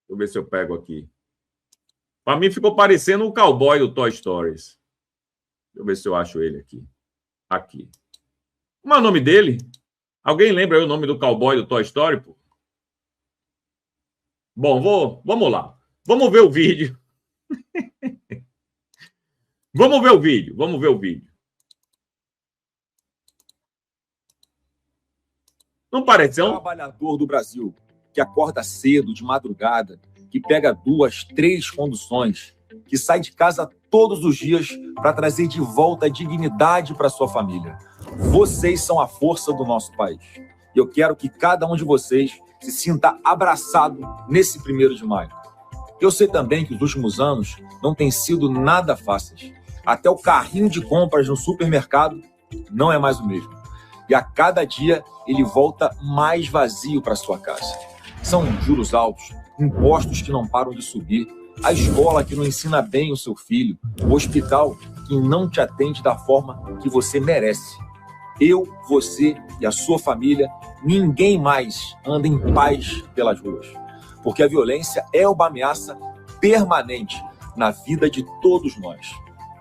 eu ver se eu pego aqui. Para mim, ficou parecendo o cowboy do Toy Stories. Deixa eu ver se eu acho ele aqui. Aqui. Como é o nome dele? Alguém lembra aí o nome do cowboy do Toy Story, pô? Bom, vamos lá. Vamos ver o vídeo. Vamos ver o vídeo. Não parece um trabalhador do Brasil que acorda cedo, de madrugada, que pega 2, 3 conduções, que sai de casa todos os dias para trazer de volta a dignidade para sua família. Vocês são a força do nosso país. E eu quero que cada um de vocês se sinta abraçado nesse 1º de maio. Eu sei também que os últimos anos não têm sido nada fáceis. Até o carrinho de compras no supermercado não é mais o mesmo. E a cada dia ele volta mais vazio para sua casa. São juros altos, impostos que não param de subir, a escola que não ensina bem o seu filho, o hospital que não te atende da forma que você merece. Eu, você e a sua família, ninguém mais anda em paz pelas ruas, porque a violência é uma ameaça permanente na vida de todos nós.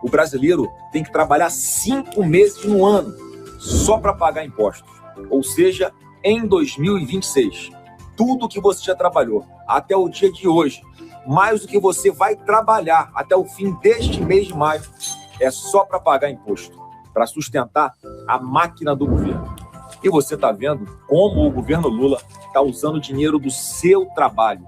O brasileiro tem que trabalhar 5 meses no ano só para pagar impostos, ou seja, em 2026. Tudo que você já trabalhou até o dia de hoje, mais do que você vai trabalhar até o fim deste mês de maio, é só para pagar imposto, para sustentar a máquina do governo. E você está vendo como o governo Lula está usando o dinheiro do seu trabalho.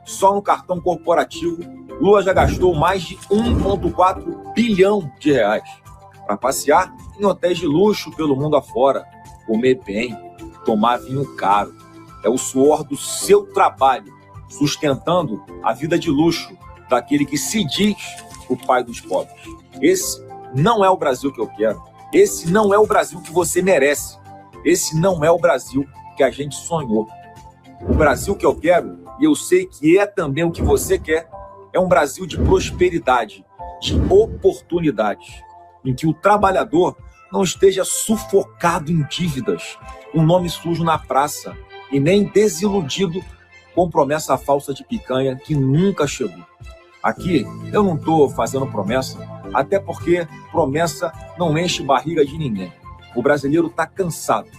Só no cartão corporativo, Lula já gastou mais de 1,4 bilhão de reais para passear em hotéis de luxo pelo mundo afora, comer bem, tomar vinho caro. É o suor do seu trabalho sustentando a vida de luxo daquele que se diz o pai dos pobres. Esse não é o Brasil que eu quero. Esse não é o Brasil que você merece. Esse não é o Brasil que a gente sonhou. O Brasil que eu quero, e eu sei que é também o que você quer, é um Brasil de prosperidade, de oportunidades, em que o trabalhador não esteja sufocado em dívidas, um nome sujo na praça, e nem desiludido com promessa falsa de picanha que nunca chegou. Aqui eu não estou fazendo promessa, até porque promessa não enche barriga de ninguém. O brasileiro está cansado.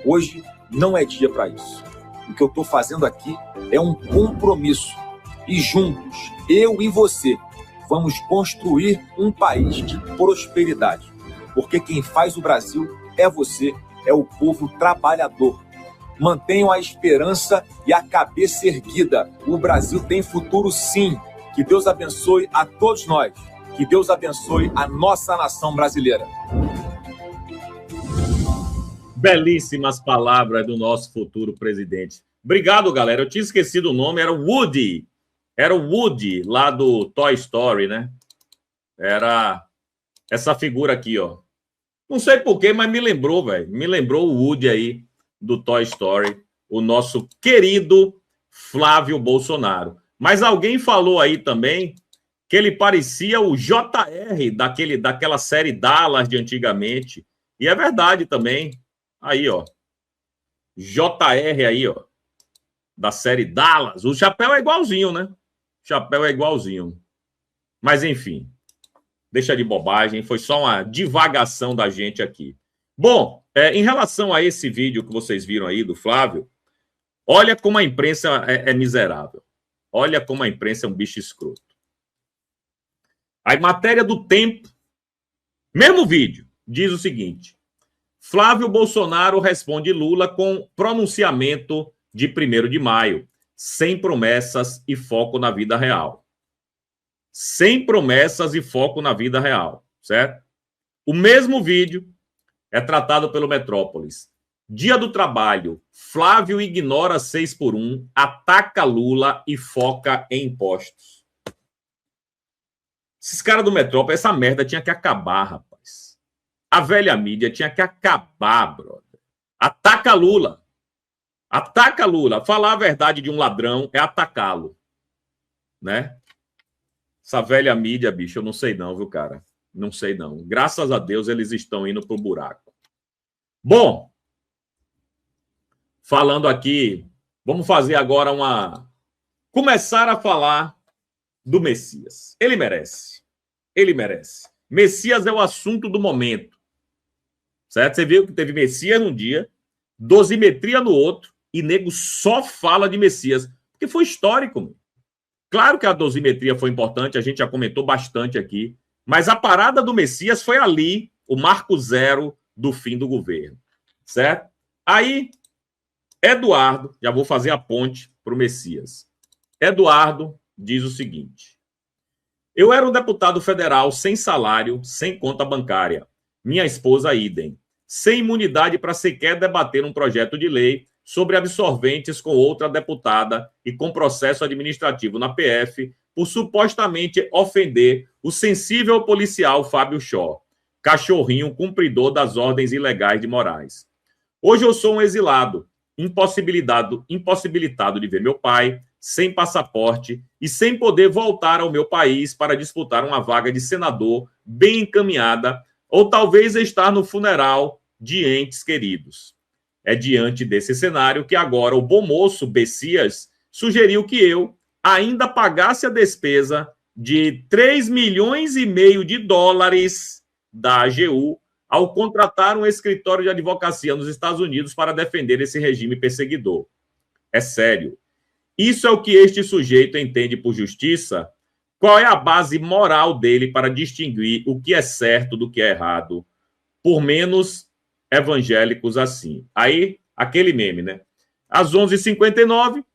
Hoje não é dia para isso. O que eu estou fazendo aqui é um compromisso. E juntos, eu e você, vamos construir um país de prosperidade. Porque quem faz o Brasil é você, é o povo trabalhador. Mantenham a esperança e a cabeça erguida. O Brasil tem futuro, sim. Que Deus abençoe a todos nós. Que Deus abençoe a nossa nação brasileira. Belíssimas palavras do nosso futuro presidente. Obrigado, galera. Eu tinha esquecido o nome, era o Woody. Era o Woody, lá do Toy Story, né? Era essa figura aqui, ó. Não sei porquê, mas me lembrou, velho. Me lembrou o Woody aí do Toy Story, o nosso querido Flávio Bolsonaro. Mas alguém falou aí também que ele parecia o JR daquela série Dallas de antigamente. E é verdade também. Aí, ó. JR aí, ó. Da série Dallas. O chapéu é igualzinho, né? O chapéu é igualzinho. Mas, enfim. Deixa de bobagem. Foi só uma divagação da gente aqui. Bom, em relação a esse vídeo que vocês viram aí do Flávio, olha como a imprensa é miserável. Olha como a imprensa é um bicho escroto. A matéria do Tempo, mesmo vídeo, diz o seguinte: Flávio Bolsonaro responde Lula com pronunciamento de 1º de maio, sem promessas e foco na vida real. sem promessas e foco na vida real, certo? O mesmo vídeo é tratado pelo Metrópolis. Dia do Trabalho, Flávio ignora 6x1, ataca Lula e foca em impostos. Esses caras do Metrópolis, essa merda tinha que acabar, rapaz. A velha mídia tinha que acabar, brother. Ataca Lula. Ataca Lula. Falar a verdade de um ladrão é atacá-lo. Né? Essa velha mídia, bicho, eu não sei não, viu, cara? Não sei não. Graças a Deus eles estão indo pro buraco. Bom, falando aqui, vamos fazer agora começar a falar do Messias. Ele merece. Ele merece. Messias é o assunto do momento. Certo? Você viu que teve Messias num dia, dosimetria no outro, e nego só fala de Messias. Porque foi histórico, meu. Claro que a dosimetria foi importante, a gente já comentou bastante aqui, mas a parada do Messias foi ali, o marco zero do fim do governo, certo? Aí, Eduardo, já vou fazer a ponte para o Messias. Eduardo diz o seguinte: eu era um deputado federal sem salário, sem conta bancária. Minha esposa, idem. Sem imunidade para sequer debater um projeto de lei sobre absorventes com outra deputada e com processo administrativo na PF por supostamente ofender o sensível policial Fábio Shaw, cachorrinho cumpridor das ordens ilegais de Moraes. Hoje eu sou um exilado, impossibilitado de ver meu pai, sem passaporte e sem poder voltar ao meu país para disputar uma vaga de senador bem encaminhada ou talvez estar no funeral de entes queridos. É diante desse cenário que agora o bom moço Messias sugeriu que eu ainda pagasse a despesa de 3,5 milhões de dólares da AGU ao contratar um escritório de advocacia nos Estados Unidos para defender esse regime perseguidor. É sério. Isso é o que este sujeito entende por justiça? Qual é a base moral dele para distinguir o que é certo do que é errado? Por menos evangélicos assim. Aí, aquele meme, né? Às 11h59,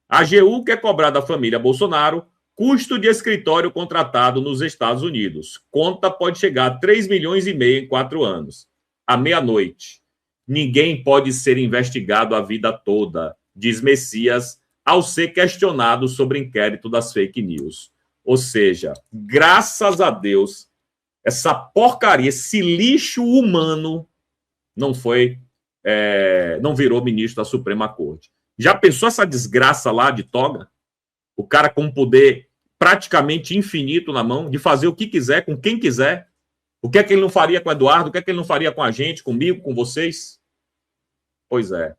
a AGU quer cobrar da família Bolsonaro custo de escritório contratado nos Estados Unidos. Conta pode chegar a 3,5 milhões em 4 anos. À meia-noite. Ninguém pode ser investigado a vida toda, diz Messias, ao ser questionado sobre inquérito das fake news. Ou seja, graças a Deus, essa porcaria, esse lixo humano não virou ministro da Suprema Corte. Já pensou essa desgraça lá de toga? O cara com poder praticamente infinito na mão, de fazer o que quiser, com quem quiser. O que é que ele não faria com o Eduardo? O que é que ele não faria com a gente, comigo, com vocês? Pois é.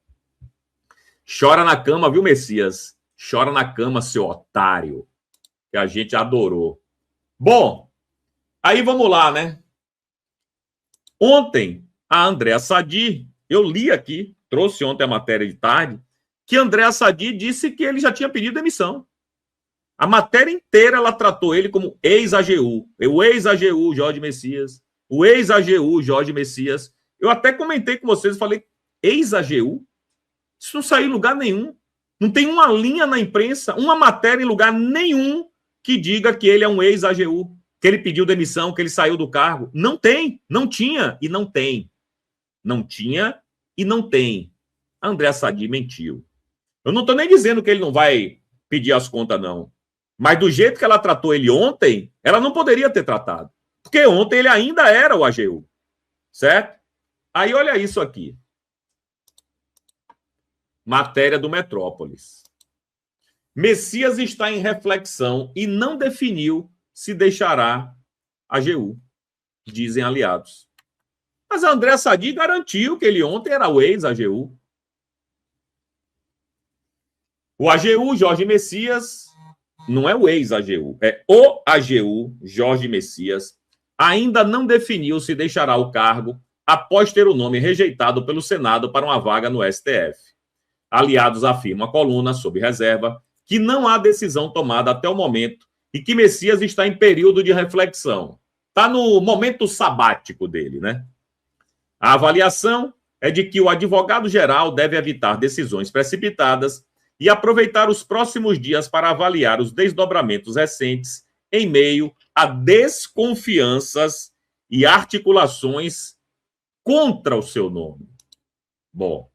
Chora na cama, viu, Messias? Chora na cama, seu otário. Que a gente adorou. Bom, aí vamos lá, né? Ontem, a Andréa Sadi, eu li aqui, trouxe ontem a matéria de tarde, que Andréa Sadi disse que ele já tinha pedido demissão. A matéria inteira ela tratou ele como ex-AGU. O ex-AGU, Jorge Messias. O ex-AGU, Jorge Messias. Eu até comentei com vocês, falei, ex-AGU? Isso não saiu em lugar nenhum. Não tem uma linha na imprensa, uma matéria em lugar nenhum que diga que ele é um ex-AGU, que ele pediu demissão, que ele saiu do cargo. Não tem, não tinha e não tem. Não tinha e não tem. A Andréa Sadi mentiu. Eu não estou nem dizendo que ele não vai pedir as contas, não. Mas do jeito que ela tratou ele ontem, ela não poderia ter tratado. Porque ontem ele ainda era o AGU. Certo? Aí olha isso aqui. Matéria do Metrópolis. Messias está em reflexão e não definiu se deixará a AGU, dizem aliados. Mas a Andréa Sadi garantiu que ele ontem era o ex-AGU. O AGU, Jorge Messias, não é o ex-AGU, é o AGU, Jorge Messias, ainda não definiu se deixará o cargo após ter o nome rejeitado pelo Senado para uma vaga no STF. Aliados afirmam a coluna, sob reserva, que não há decisão tomada até o momento e que Messias está em período de reflexão. Está no momento sabático dele, né? A avaliação é de que o advogado-geral deve evitar decisões precipitadas e aproveitar os próximos dias para avaliar os desdobramentos recentes em meio a desconfianças e articulações contra o seu nome. Bom,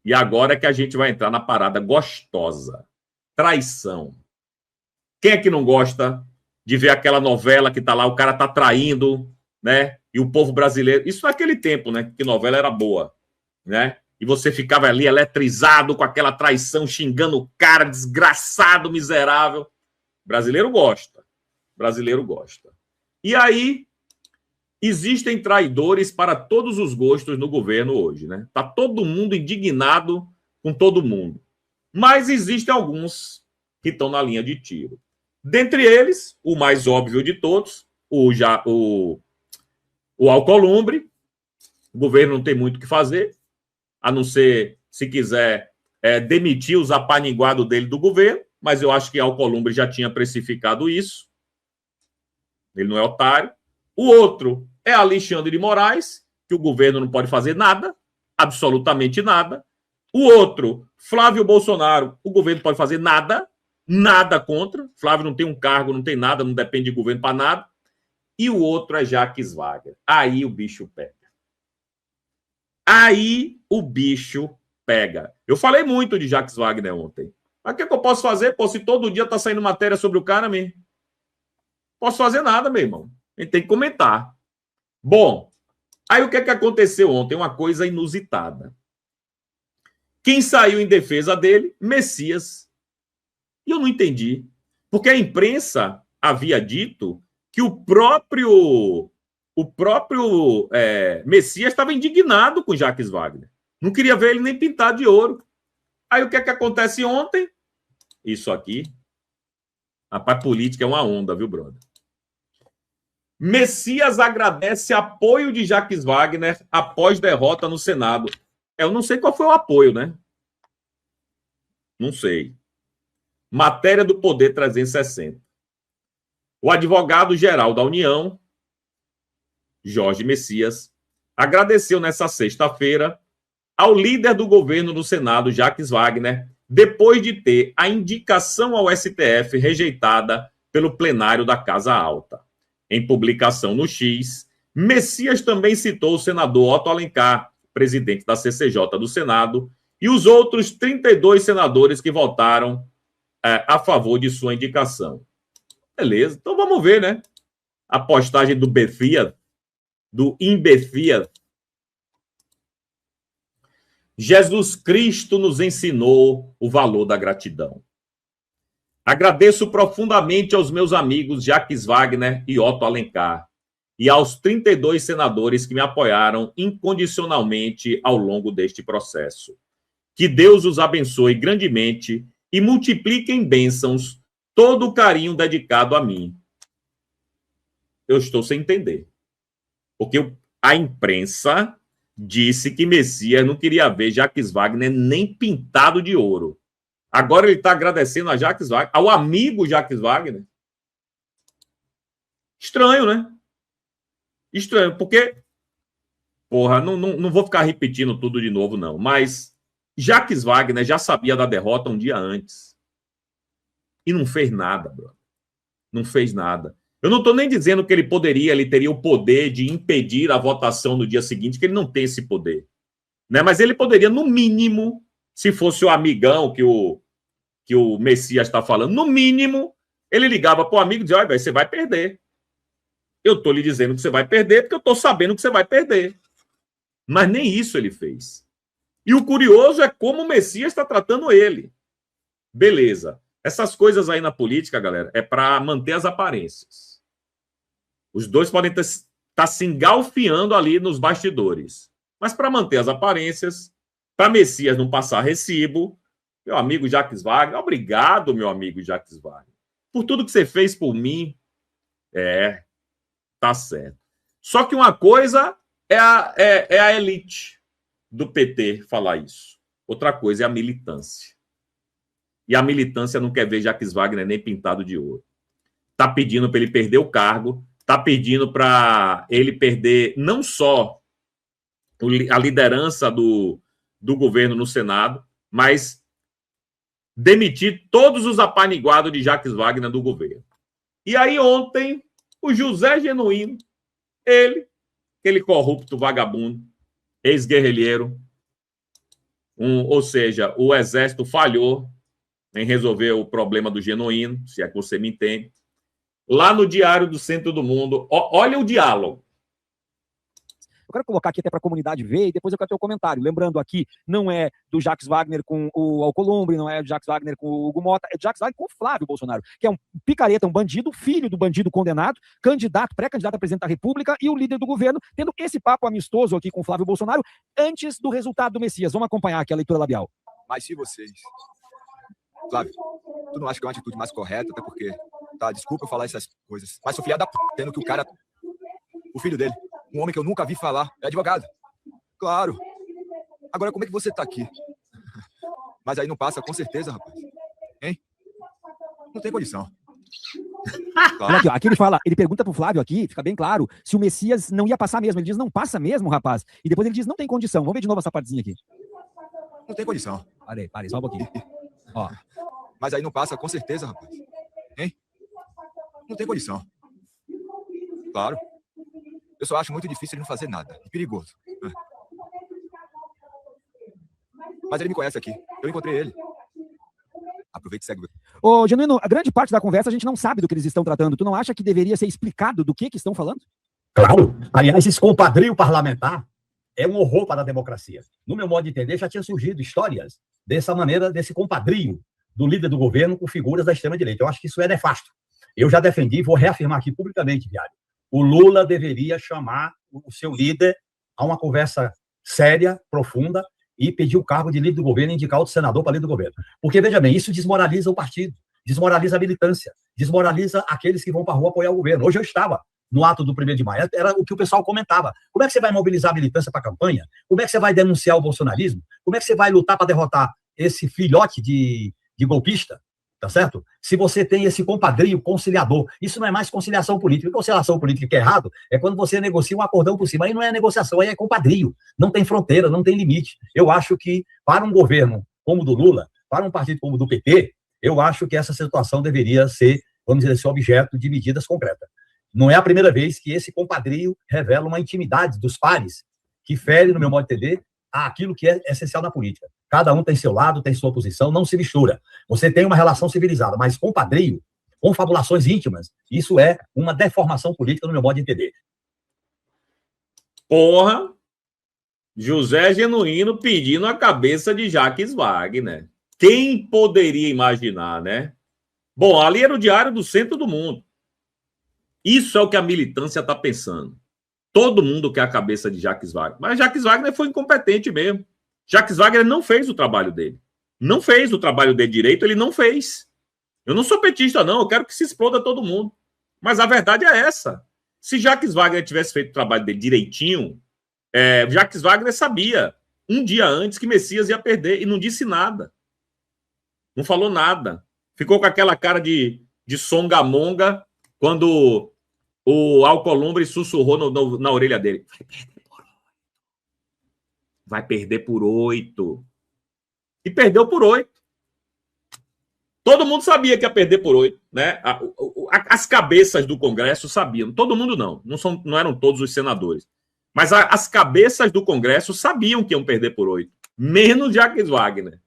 e agora é que a gente vai entrar na parada gostosa. Traição. Quem é que não gosta de ver aquela novela que tá lá, o cara tá traindo, né? E o povo brasileiro... Isso naquele tempo, né? Que novela era boa, né? E você ficava ali eletrizado com aquela traição, xingando o cara, desgraçado, miserável. Brasileiro gosta. Brasileiro gosta. E aí, existem traidores para todos os gostos no governo hoje, né? Tá todo mundo indignado com todo mundo. Mas existem alguns que estão na linha de tiro. Dentre eles, o mais óbvio de todos, o Alcolumbre. O governo não tem muito o que fazer, a não ser, se quiser, demitir os apaniguados dele do governo, mas eu acho que Alcolumbre já tinha precificado isso. Ele não é otário. O outro é Alexandre de Moraes, que o governo não pode fazer nada, absolutamente nada. O outro, Flávio Bolsonaro, o governo pode fazer nada, nada contra. Flávio não tem um cargo, não tem nada, não depende de governo para nada. E o outro é Jacques Wagner. Aí o bicho pega. Aí o bicho pega. Eu falei muito de Jacques Wagner ontem. Mas o que eu posso fazer? Pô, se todo dia tá saindo matéria sobre o cara mesmo. Posso fazer nada, meu irmão. A gente tem que comentar. Bom, aí o que aconteceu ontem? Uma coisa inusitada. Quem saiu em defesa dele? Messias. E eu não entendi. Porque a imprensa havia dito que o próprio Messias estava indignado com Jacques Wagner. Não queria ver ele nem pintado de ouro. Aí o que acontece ontem? Isso aqui. Rapaz, política é uma onda, viu, brother? Messias agradece apoio de Jacques Wagner após derrota no Senado. Eu não sei qual foi o apoio, né? Não sei. Matéria do Poder 360. O advogado-geral da União, Jorge Messias, agradeceu nessa sexta-feira ao líder do governo no Senado, Jacques Wagner, depois de ter a indicação ao STF rejeitada pelo plenário da Casa Alta. Em publicação no X, Messias também citou o senador Otto Alencar, presidente da CCJ do Senado, e os outros 32 senadores que votaram a favor de sua indicação. Beleza, então vamos ver, né? A postagem do Befia, do Imbefia. Jesus Cristo nos ensinou o valor da gratidão. Agradeço profundamente aos meus amigos Jacques Wagner e Otto Alencar e aos 32 senadores que me apoiaram incondicionalmente ao longo deste processo. Que Deus os abençoe grandemente e multiplique em bênçãos todo o carinho dedicado a mim. Eu estou sem entender. Porque a imprensa disse que Messias não queria ver Jacques Wagner nem pintado de ouro. Agora ele está agradecendo a Jacques Wagner, ao amigo Jacques Wagner. Estranho, né? Estranho, porque... Porra, não vou ficar repetindo tudo de novo, não. Mas Jacques Wagner já sabia da derrota um dia antes. E não fez nada, bro. Não fez nada. Eu não estou nem dizendo que ele teria o poder de impedir a votação no dia seguinte, que ele não tem esse poder. Né? Mas ele poderia, no mínimo, se fosse o amigão que o Messias está falando, no mínimo, ele ligava para o amigo e dizia, olha, você vai perder. Eu estou lhe dizendo que você vai perder porque eu estou sabendo que você vai perder. Mas nem isso ele fez. E o curioso é como o Messias está tratando ele. Beleza. Essas coisas aí na política, galera, é para manter as aparências. Os dois podem estar se engalfiando ali nos bastidores. Mas para manter as aparências, para Messias não passar recibo, meu amigo Jacques Wagner, obrigado, meu amigo Jacques Wagner, por tudo que você fez por mim. Tá certo. Só que uma coisa é a elite do PT falar isso. Outra coisa é a militância. E a militância não quer ver Jacques Wagner nem pintado de ouro. Está pedindo para ele perder o cargo, está pedindo para ele perder não só a liderança do governo no Senado, mas demitir todos os apaniguados de Jacques Wagner do governo. E aí ontem, o José Genuíno, aquele corrupto vagabundo, ex-guerrilheiro, ou seja, o Exército falhou em resolver o problema do Genuíno, se é que você me entende. Lá no Diário do Centro do Mundo, olha o diálogo. Eu quero colocar aqui até para a comunidade ver e depois eu quero ter o comentário. Lembrando aqui, não é do Jacques Wagner com o Alcolumbre, não é do Jacques Wagner com o Hugo Mota, é do Jacques Wagner com o Flávio Bolsonaro, que é um picareta, um bandido, filho do bandido condenado, candidato, pré-candidato a presidente da República e o líder do governo, tendo esse papo amistoso aqui com o Flávio Bolsonaro antes do resultado do Messias. Vamos acompanhar aqui a leitura labial. Mas se vocês... Flávio, tu não acha que é uma atitude mais correta, até porque... Tá, desculpa eu falar essas coisas, mas sou filha da p... tendo que o cara... O filho dele, um homem que eu nunca vi falar, é advogado. Claro. Agora, como é que você tá aqui? Mas aí não passa, com certeza, rapaz. Hein? Não tem condição. Claro. Aqui, ó, aqui ele fala, ele pergunta pro Flávio aqui, fica bem claro, se o Messias não ia passar mesmo. Ele diz, não passa mesmo, rapaz. E depois ele diz, não tem condição. Vamos ver de novo essa partezinha aqui. Não tem condição. Parei, só um pouquinho. Ó. Mas aí não passa, com certeza, rapaz. Hein? Não tem condição. Claro. Eu só acho muito difícil ele não fazer nada. Perigoso. Mas ele me conhece aqui. Eu encontrei ele. Aproveita e segue. Ô, Genuíno, a grande parte da conversa a gente não sabe do que eles estão tratando. Tu não acha que deveria ser explicado do que estão falando? Claro. Aliás, esse compadrio parlamentar é um horror para a democracia. No meu modo de entender, já tinha surgido histórias dessa maneira, desse compadrio do líder do governo com figuras da extrema-direita. Eu acho que isso é nefasto. Eu já defendi e vou reafirmar aqui publicamente, Viário. O Lula deveria chamar o seu líder a uma conversa séria, profunda, e pedir o cargo de líder do governo e indicar outro senador para líder do governo. Porque, veja bem, isso desmoraliza o partido, desmoraliza a militância, desmoraliza aqueles que vão para a rua apoiar o governo. Hoje eu estava no ato do 1º de maio, era o que o pessoal comentava. Como é que você vai mobilizar a militância para a campanha? Como é que você vai denunciar o bolsonarismo? Como é que você vai lutar para derrotar esse filhote de golpista? Tá certo? Se você tem esse compadrio conciliador, isso não é mais conciliação política. Conciliação política que é errado é quando você negocia um acordão por cima. Aí não é negociação, aí é compadrio. Não tem fronteira, não tem limite. Eu acho que para um governo como o do Lula, para um partido como o do PT, eu acho que essa situação deveria ser, vamos dizer assim, objeto de medidas concretas. Não é a primeira vez que esse compadrio revela uma intimidade dos pares que fere, no meu modo de entender, aquilo que é essencial na política. Cada um tem seu lado, tem sua posição, não se mistura. Você tem uma relação civilizada, mas compadrio, confabulações íntimas, isso é uma deformação política no meu modo de entender. Porra! José Genuíno pedindo a cabeça de Jacques Wagner. Quem poderia imaginar, né? Bom, ali era o Diário do Centro do Mundo. Isso é o que a militância está pensando. Todo mundo quer a cabeça de Jacques Wagner. Mas Jacques Wagner foi incompetente mesmo. Jacques Wagner não fez o trabalho dele. Não fez o trabalho dele direito, ele não fez. Eu não sou petista, não. Eu quero que se exploda todo mundo. Mas a verdade é essa. Se Jacques Wagner tivesse feito o trabalho dele direitinho, Jacques Wagner sabia, um dia antes, que Messias ia perder e não disse nada. Não falou nada. Ficou com aquela cara de songamonga quando o Alcolumbre sussurrou na orelha dele. Vai perder por 8. E perdeu por 8. Todo mundo sabia que ia perder por 8. Né? As cabeças do Congresso sabiam. Todo mundo não eram todos os senadores. Mas as cabeças do Congresso sabiam que iam perder por 8. Menos Jacques Wagner.